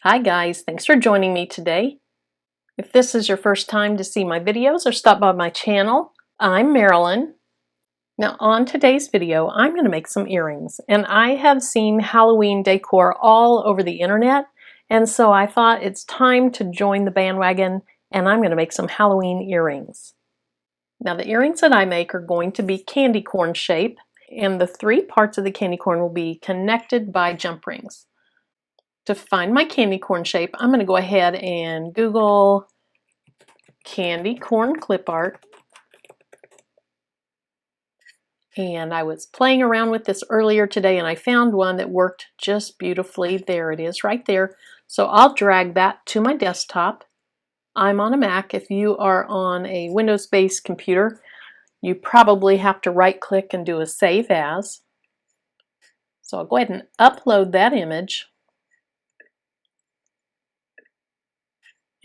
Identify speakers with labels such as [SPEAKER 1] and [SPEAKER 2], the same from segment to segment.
[SPEAKER 1] Hi guys, thanks for joining me today. If this is your first time to see my videos or stop by my channel, I'm Marilyn. Now on today's video, I'm going to make some earrings, and I have seen Halloween decor all over the internet, and so I thought it's time to join the bandwagon, and I'm going to make some Halloween earrings. Now the earrings that I make are going to be candy corn shape, and the three parts of the candy corn will be connected by jump rings. To find my candy corn shape, I'm going to go ahead and Google candy corn clip art. And I was playing around with this earlier today and I found one that worked just beautifully. There it is right there. So I'll drag that to my desktop. I'm on a Mac. If you are on a Windows-based computer, you probably have to right-click and do a Save As. So I'll go ahead and upload that image.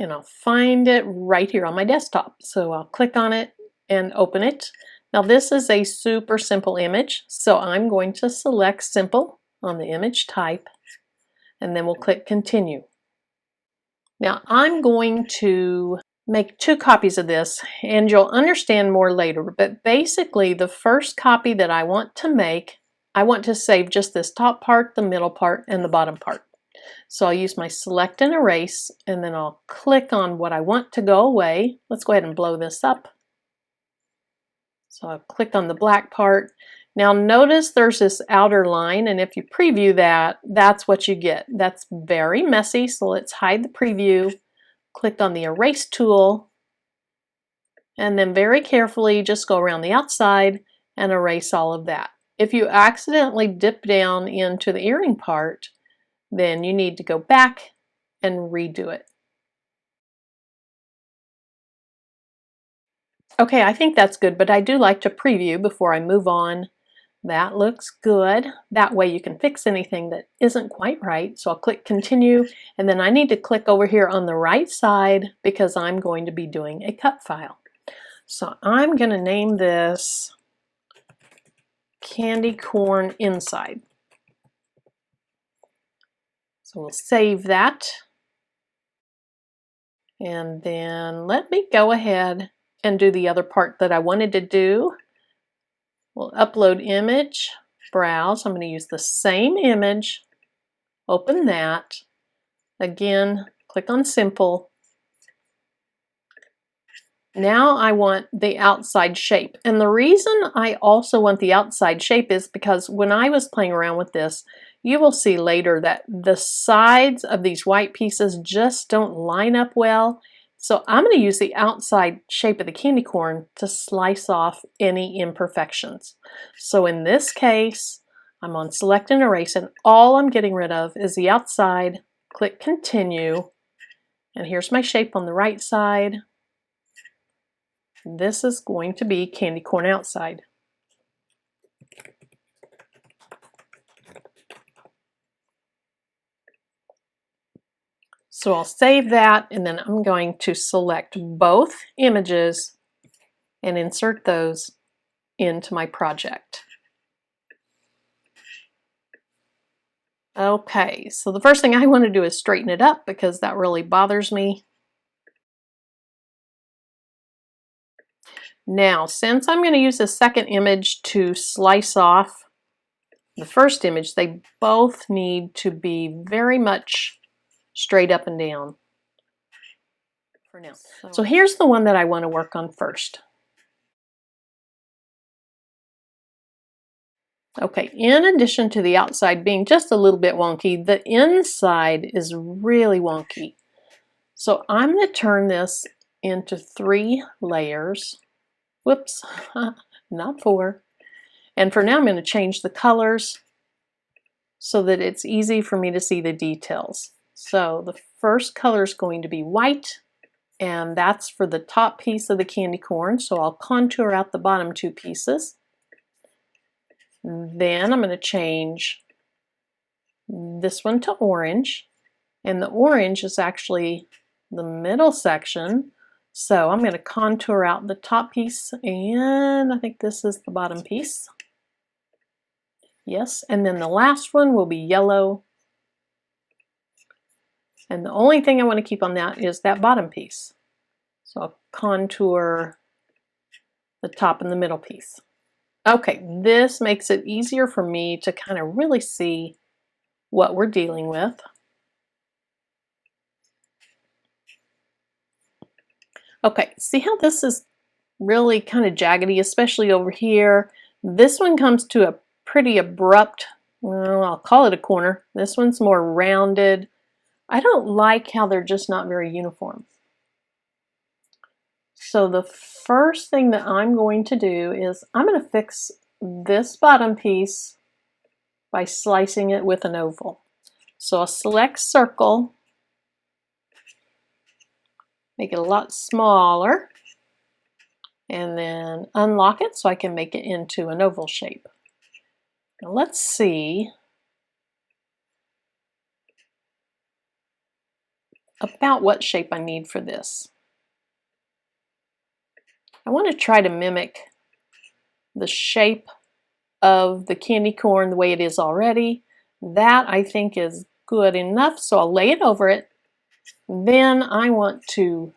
[SPEAKER 1] And I'll find it right here on my desktop. So I'll click on it and open it. Now this is a super simple image, so I'm going to select Simple on the image type, and then we'll click Continue. Now I'm going to make 2 copies of this, and you'll understand more later, but basically the first copy that I want to make, I want to save just this top part, the middle part, and the bottom part. So I'll use my select and erase, and then I'll click on what I want to go away. Let's go ahead and blow this up. So I'll click on the black part. Now notice there's this outer line, and if you preview that, that's what you get. That's very messy, so let's hide the preview. Click on the erase tool, and then very carefully just go around the outside and erase all of that. If you accidentally dip down into the earring part, then you need to go back and redo it. Okay, I think that's good, but I do like to preview before I move on. That looks good. That way you can fix anything that isn't quite right. So I'll click Continue, and then I need to click over here on the right side because I'm going to be doing a cut file. So I'm going to name this Candy Corn Inside. So we'll save that. And then let me go ahead and do the other part that I wanted to do. We'll upload image, browse. I'm going to use the same image, open that. Again, click on Simple. Now I want the outside shape. And the reason I also want the outside shape is because when I was playing around with this, you will see later that the sides of these white pieces just don't line up well. So I'm going to use the outside shape of the candy corn to slice off any imperfections. So in this case, I'm on Select and Erase, and all I'm getting rid of is the outside. Click Continue, and here's my shape on the right side. This is going to be candy corn outside. So I'll save that, and then I'm going to select both images and insert those into my project. Okay, so the first thing I want to do is straighten it up because that really bothers me. Now, since I'm going to use the second image to slice off the first image, they both need to be very much straight up and down for now. So here's the one that I want to work on first. Okay, in addition to the outside being just a little bit wonky, the inside is really wonky. So I'm going to turn this into 3 layers. Whoops, not 4. And for now I'm going to change the colors so that it's easy for me to see the details. So the first color is going to be white, and that's for the top piece of the candy corn. So I'll contour out the bottom 2 pieces. Then I'm going to change this one to orange, and the orange is actually the middle section. So I'm going to contour out the top piece, and I think this is the bottom piece. Yes, and then the last one will be yellow. And the only thing I want to keep on that is that bottom piece. So I'll contour the top and the middle piece. Okay, this makes it easier for me to kind of really see what we're dealing with. Okay, see how this is really kind of jaggedy, especially over here. This one comes to a pretty abrupt, well, I'll call it a corner. This one's more rounded. I don't like how they're just not very uniform. So the first thing that I'm going to do is I'm going to fix this bottom piece by slicing it with an oval. So I'll select circle, make it a lot smaller, and then unlock it so I can make it into an oval shape. Now let's see about what shape I need for this. I want to try to mimic the shape of the candy corn the way it is already. That I think is good enough, so I'll lay it over it. Then I want to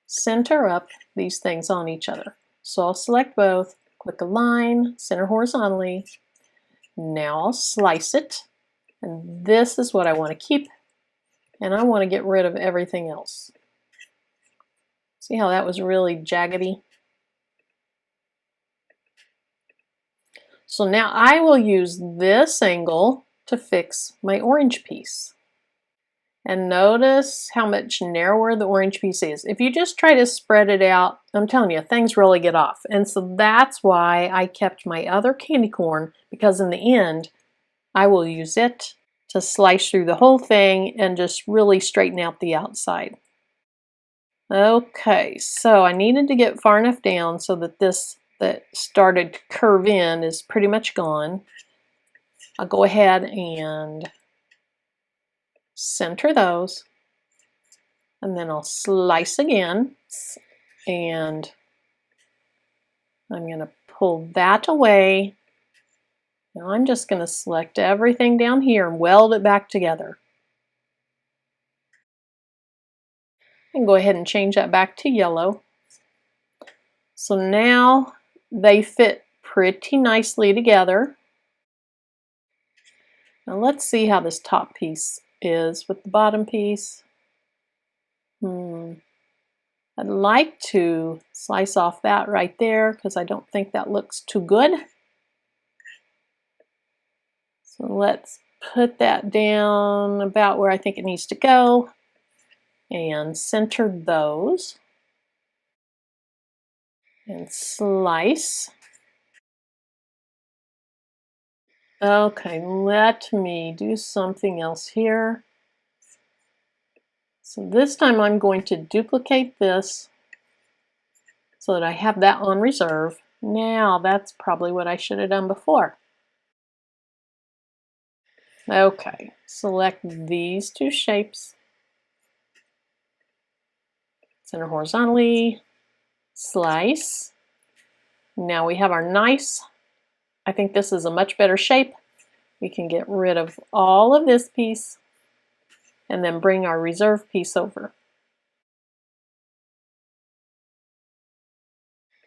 [SPEAKER 1] center up these things on each other. So I'll select both, click align, center horizontally. Now I'll slice it, and this is what I want to keep, and I want to get rid of everything else. See how that was really jaggedy? So now I will use this angle to fix my orange piece. And notice how much narrower the orange piece is. If you just try to spread it out, I'm telling you, things really get off. And so that's why I kept my other candy corn, because in the end, I will use it to slice through the whole thing and just really straighten out the outside. Okay, so I needed to get far enough down so that this that started to curve in is pretty much gone. I'll go ahead and center those, and then I'll slice again, and I'm going to pull that away. Now I'm just going to select everything down here and weld it back together. And go ahead and change that back to yellow. So now they fit pretty nicely together. Now let's see how this top piece is with the bottom piece. I'd like to slice off that right there because I don't think that looks too good. So let's put that down about where I think it needs to go and center those and slice. Okay, let me do something else here. So this time I'm going to duplicate this so that I have that on reserve. Now that's probably what I should have done before. Okay, select these two shapes, center horizontally, slice. Now we have our nice, I think this is a much better shape. We can get rid of all of this piece and then bring our reserve piece over.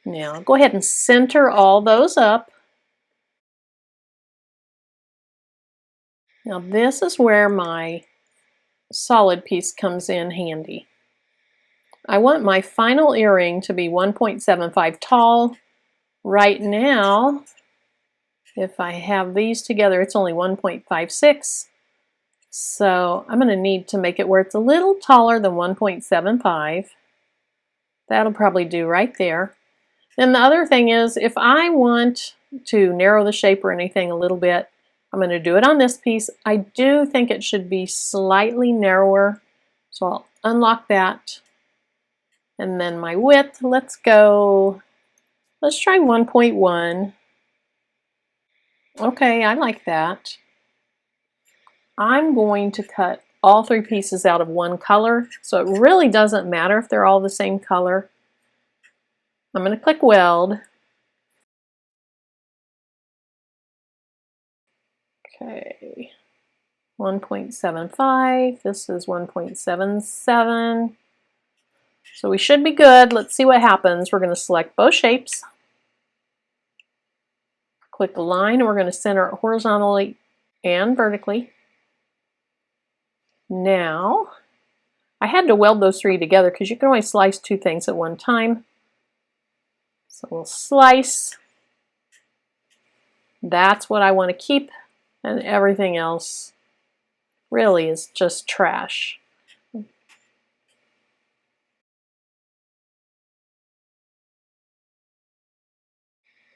[SPEAKER 1] Now go ahead and center all those up. Now this is where my solid piece comes in handy. I want my final earring to be 1.75 tall. Right now, if I have these together, it's only 1.56. So I'm going to need to make it where it's a little taller than 1.75. That'll probably do right there. Then the other thing is, if I want to narrow the shape or anything a little bit, I'm going to do it on this piece. I do think it should be slightly narrower, so I'll unlock that. And then my width, let's try 1.1. Okay, I like that. I'm going to cut all three pieces out of one color, so it really doesn't matter if they're all the same color. I'm going to click weld. Okay. 1.75. This is 1.77. So we should be good. Let's see what happens. We're going to select both shapes. Click a line, and we're going to center it horizontally and vertically. Now, I had to weld those three together because you can only slice two things at one time. So we'll slice. That's what I want to keep, and everything else really is just trash.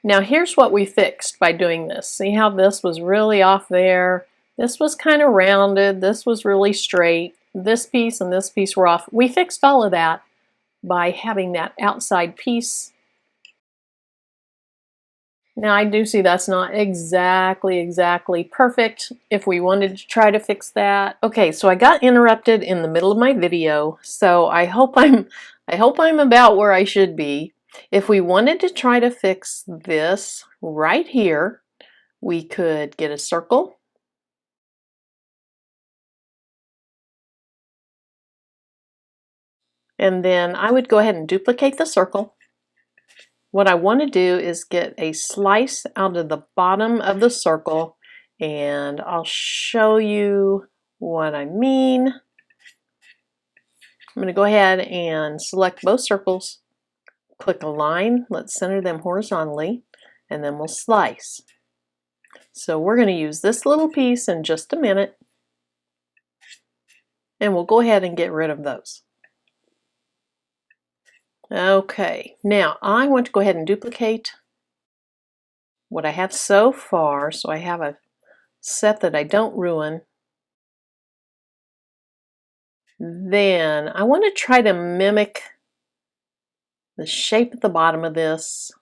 [SPEAKER 1] Now here's what we fixed by doing this. See how this was really off there? This was kind of rounded. This was really straight. This piece and this piece were off. We fixed all of that by having that outside piece. Now I do see that's not exactly perfect. If we wanted to try to fix that. Okay, so I got interrupted in the middle of my video, so I hope I'm about where I should be. If we wanted to try to fix this right here, we could get a circle. And then I would go ahead and duplicate the circle. What I want to do is get a slice out of the bottom of the circle, and I'll show you what I mean. I'm going to go ahead and select both circles, click a line, let's center them horizontally, and then we'll slice. So we're going to use this little piece in just a minute, and we'll go ahead and get rid of those. Okay, now I want to go ahead and duplicate what I have so far, so I have a set that I don't ruin. Then I want to try to mimic the shape at the bottom of this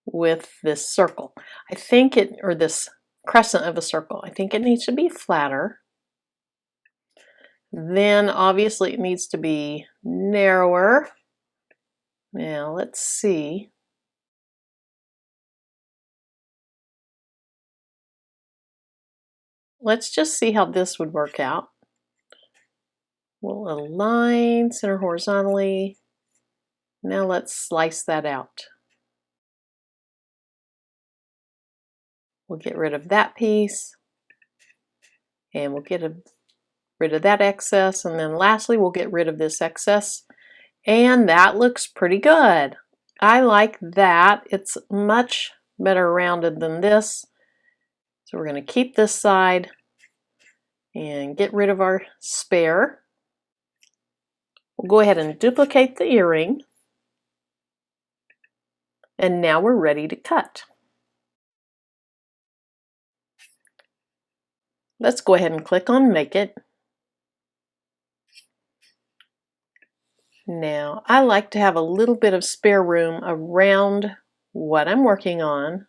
[SPEAKER 1] with this circle. I think it, or this crescent of a circle, I think it needs to be flatter. Then obviously it needs to be narrower. Now let's see. Let's just see how this would work out. We'll align, center horizontally. Now let's slice that out. We'll get rid of that piece, and we'll get rid of that excess, and then lastly we'll get rid of this excess, and that looks pretty good. I like that. It's much better rounded than this. So we're going to keep this side and get rid of our spare. We'll go ahead and duplicate the earring, and now we're ready to cut. Let's go ahead and click on Make It. Now, I like to have a little bit of spare room around what I'm working on.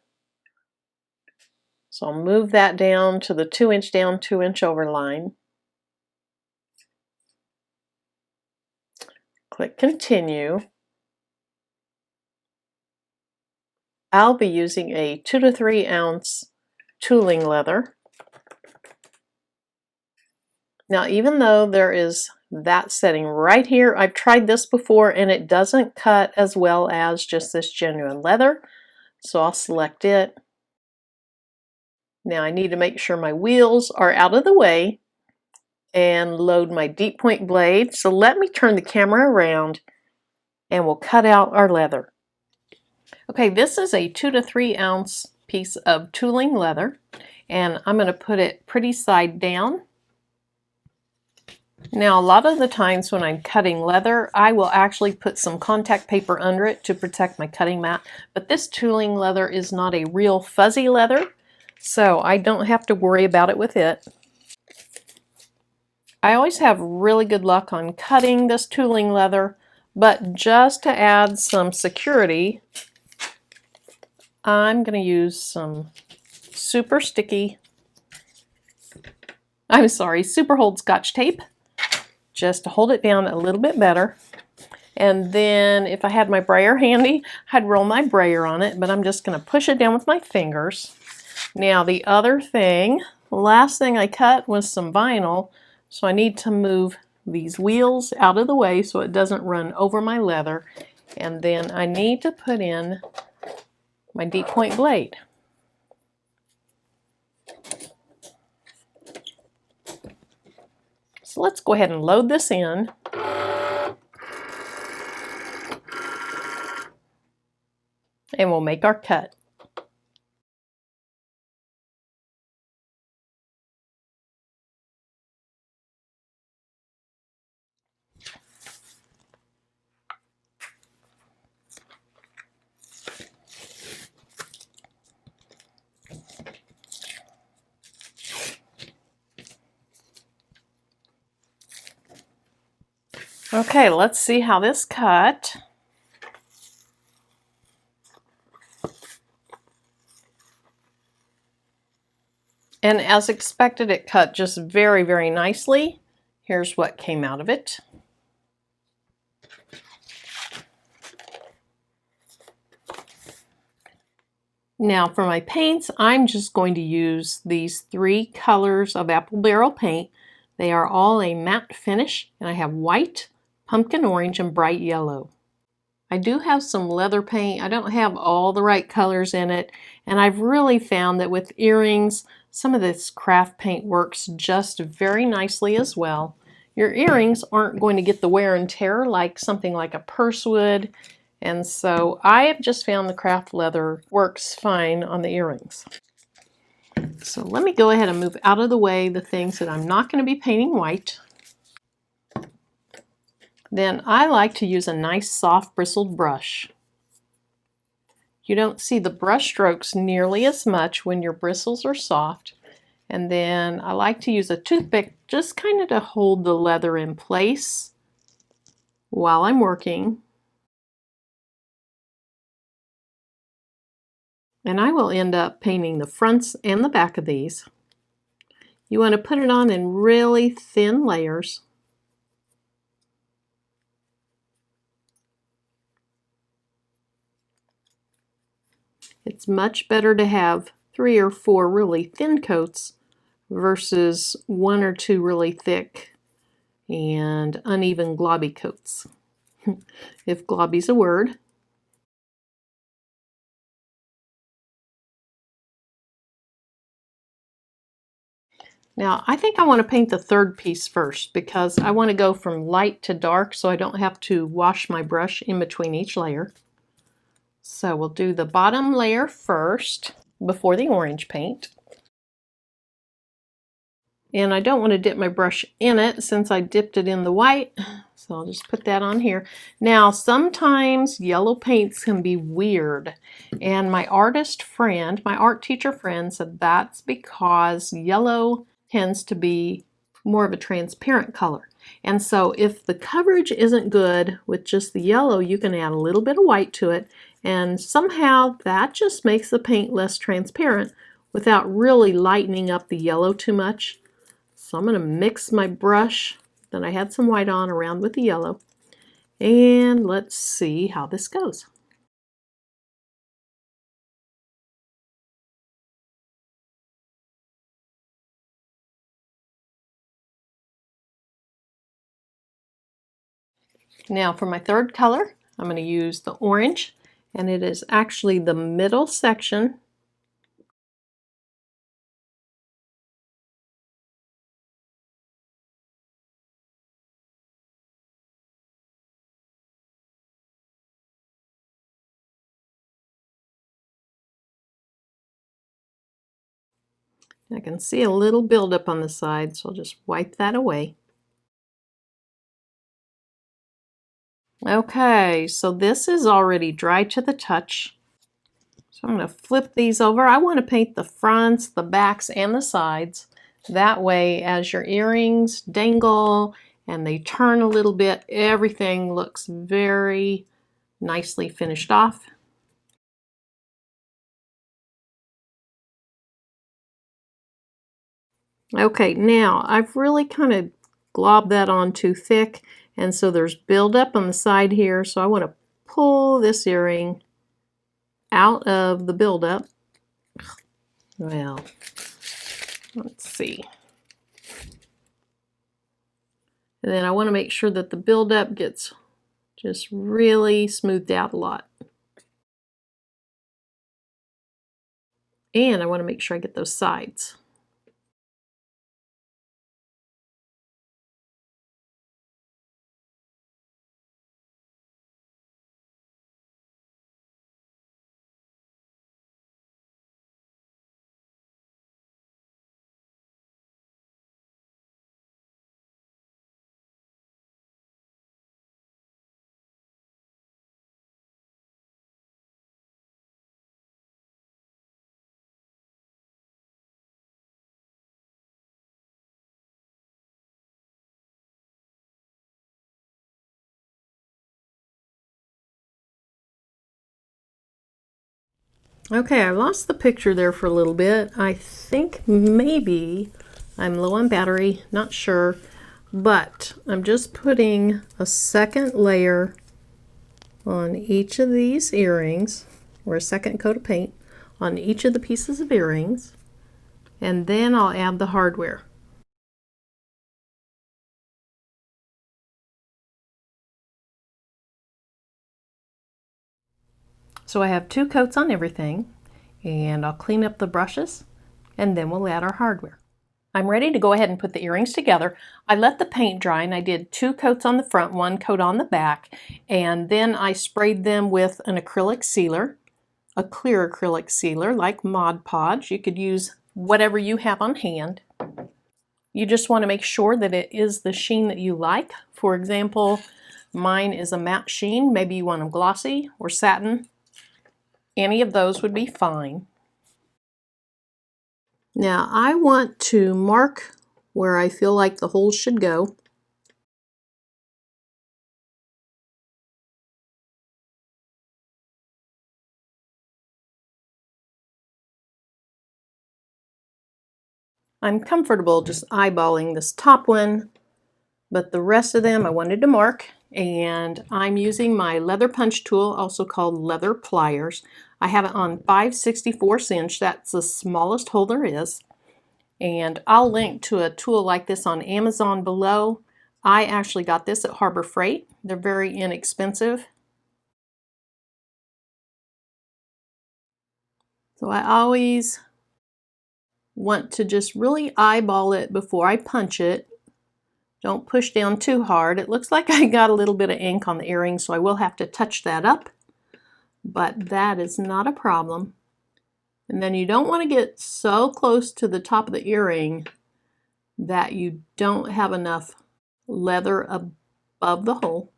[SPEAKER 1] So I'll move that down to the 2-inch down, 2-inch over line. Click Continue. I'll be using a 2 to 3 ounce tooling leather. Now, even though there is that setting right here, I've tried this before and it doesn't cut as well as just this genuine leather. So I'll select it. Now I need to make sure my wheels are out of the way and load my deep point blade. So let me turn the camera around and we'll cut out our leather. Okay, this is a 2 to 3 ounce piece of tooling leather, and I'm going to put it pretty side down. Now, a lot of the times when I'm cutting leather, I will actually put some contact paper under it to protect my cutting mat, but this tooling leather is not a real fuzzy leather, so I don't have to worry about it with it. I always have really good luck on cutting this tooling leather, but just to add some security, I'm going to use some super hold Scotch tape, just to hold it down a little bit better. And then if I had my brayer handy, I'd roll my brayer on it, but I'm just going to push it down with my fingers. Now the other thing last thing I cut was some vinyl, so I need to move these wheels out of the way so it doesn't run over my leather. And then I need to put in my deep point blade. So let's go ahead and load this in. And we'll make our cut. Okay, let's see how this cut. And as expected, it cut just very, very nicely. Here's what came out of it. Now for my paints, I'm just going to use these 3 colors of apple barrel paint. They are all a matte finish, and I have white, pumpkin orange, and bright yellow. I do have some leather paint. I don't have all the right colors in it, and I've really found that with earrings, some of this craft paint works just very nicely as well. Your earrings aren't going to get the wear and tear like something like a purse would, and so I have just found the craft leather works fine on the earrings. So let me go ahead and move out of the way the things that I'm not going to be painting white. Then I like to use a nice soft bristled brush. You don't see the brush strokes nearly as much when your bristles are soft. And then I like to use a toothpick just kind of to hold the leather in place while I'm working. And I will end up painting the fronts and the back of these. You want to put it on in really thin layers. It's much better to have 3 or 4 really thin coats versus 1 or 2 really thick and uneven globby coats, if globby's a word. Now I think I want to paint the third piece first because I want to go from light to dark so I don't have to wash my brush in between each layer. So we'll do the bottom layer first before the orange paint. And I don't want to dip my brush in it since I dipped it in the white. So I'll just put that on here. Now sometimes yellow paints can be weird. And my artist friend, my art teacher friend said that's because yellow tends to be more of a transparent color. And so if the coverage isn't good with just the yellow, you can add a little bit of white to it. And somehow that just makes the paint less transparent without really lightening up the yellow too much. So I'm going to mix my brush that I had some white on around with the yellow. And let's see how this goes. Now for my third color, I'm going to use the orange, and it is actually the middle section. I can see a little buildup on the side, so I'll just wipe that away. Okay, so this is already dry to the touch. So I'm going to flip these over. I want to paint the fronts, the backs, and the sides. That way, as your earrings dangle and they turn a little bit, everything looks very nicely finished off. Okay, now I've really kind of globbed that on too thick, and so there's buildup on the side here, so I want to pull this earring out of the buildup. Well, Let's see. And then I want to make sure that the buildup gets just really smoothed out a lot. And I want to make sure I get those sides. Okay, I lost the picture there for a little bit. I think maybe I'm low on battery, not sure, but I'm just putting a second layer on each of these earrings, or a second coat of paint on each of the pieces of earrings, and then I'll add the hardware. So I have 2 coats on everything, and I'll clean up the brushes, and then we'll add our hardware. I'm ready to go ahead and put the earrings together. I let the paint dry, and I did 2 coats on the front, 1 coat on the back, and then I sprayed them with an acrylic sealer, a clear acrylic sealer like Mod Podge. You could use whatever you have on hand. You just want to make sure that it is the sheen that you like. For example, mine is a matte sheen. Maybe you want them glossy or satin. Any of those would be fine. Now I want to mark where I feel like the holes should go. I'm comfortable just eyeballing this top one, but the rest of them I wanted to mark, and I'm using my leather punch tool, also called leather pliers. I have it on 5/64 inch. That's the smallest hole there is. And I'll link to a tool like this on Amazon below. I actually got this at Harbor Freight. They're very inexpensive. So I always want to just really eyeball it before I punch it. Don't push down too hard. It looks like I got a little bit of ink on the earring, so I will have to touch that up, but that is not a problem. And then you don't want to get so close to the top of the earring that you don't have enough leather above the hole.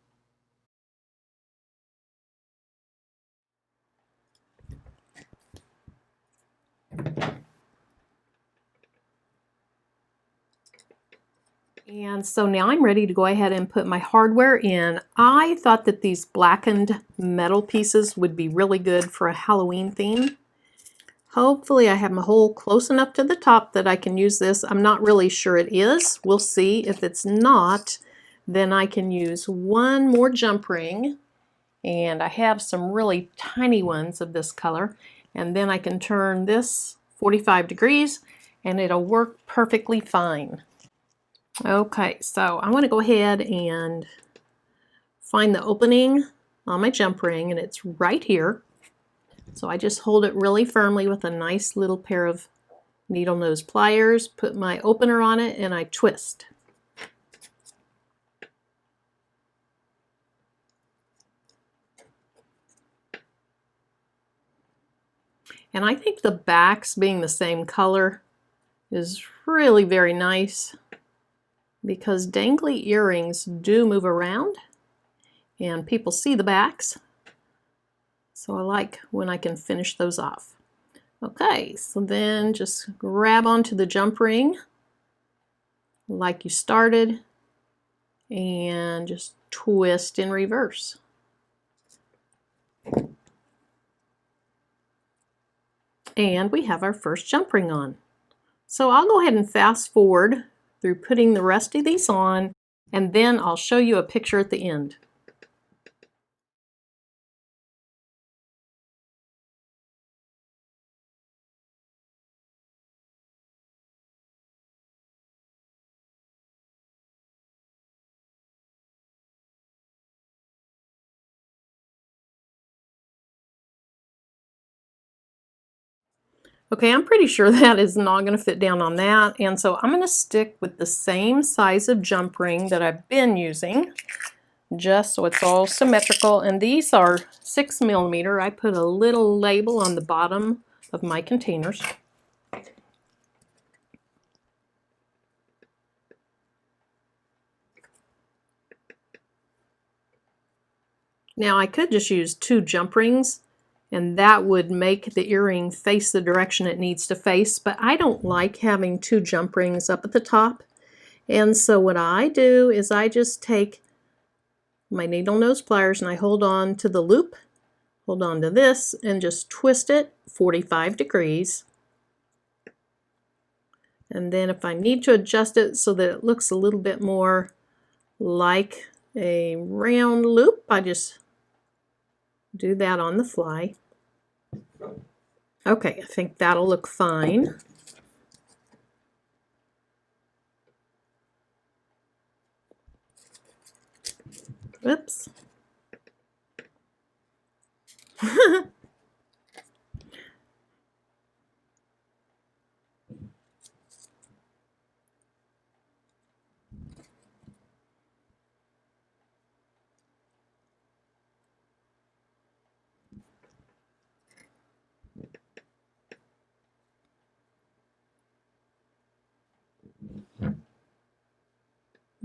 [SPEAKER 1] And so now I'm ready to go ahead and put my hardware in. I thought that these blackened metal pieces would be really good for a Halloween theme. Hopefully I have my hole close enough to the top that I can use this. I'm not really sure it is. We'll see. If it's not, then I can use one more jump ring. And I have some really tiny ones of this color. And then I can turn this 45 degrees and it'll work perfectly fine. Okay, so I want to go ahead and find the opening on my jump ring, and it's right here. So I just hold it really firmly with a nice little pair of needle nose pliers, put my opener on it, and I twist. And I think the backs being the same color is really very nice, because dangly earrings do move around and people see the backs. So I like when I can finish those off. Okay, so then just grab onto the jump ring like you started and just twist in reverse. And we have our first jump ring on. So I'll go ahead and fast forward through putting the rest of these on, and then I'll show you a picture at the end. Okay, I'm pretty sure that is not going to fit down on that, and so I'm going to stick with the same size of jump ring that I've been using, just so it's all symmetrical. And these are 6mm. I put a little label on the bottom of my containers. Now I could just use 2 jump rings, and that would make the earring face the direction it needs to face, but I don't like having 2 jump rings up at the top. And so what I do is I just take my needle nose pliers and I hold on to the loop, hold on to this, and just twist it 45 degrees. And then if I need to adjust it so that it looks a little bit more like a round loop, I just do that on the fly. Okay, I think that'll look fine. Oops.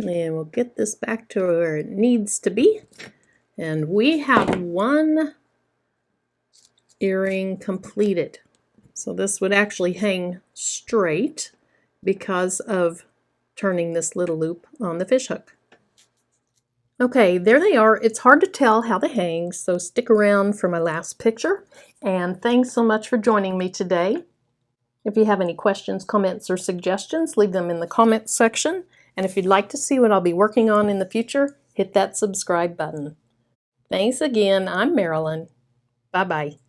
[SPEAKER 1] And we'll get this back to where it needs to be. And we have one earring completed. So this would actually hang straight because of turning this little loop on the fishhook. Okay, there they are. It's hard to tell how they hang, so stick around for my last picture. And thanks so much for joining me today. If you have any questions, comments, or suggestions, leave them in the comments section. And if you'd like to see what I'll be working on in the future, hit that subscribe button. Thanks again. I'm Marilyn. Bye-bye.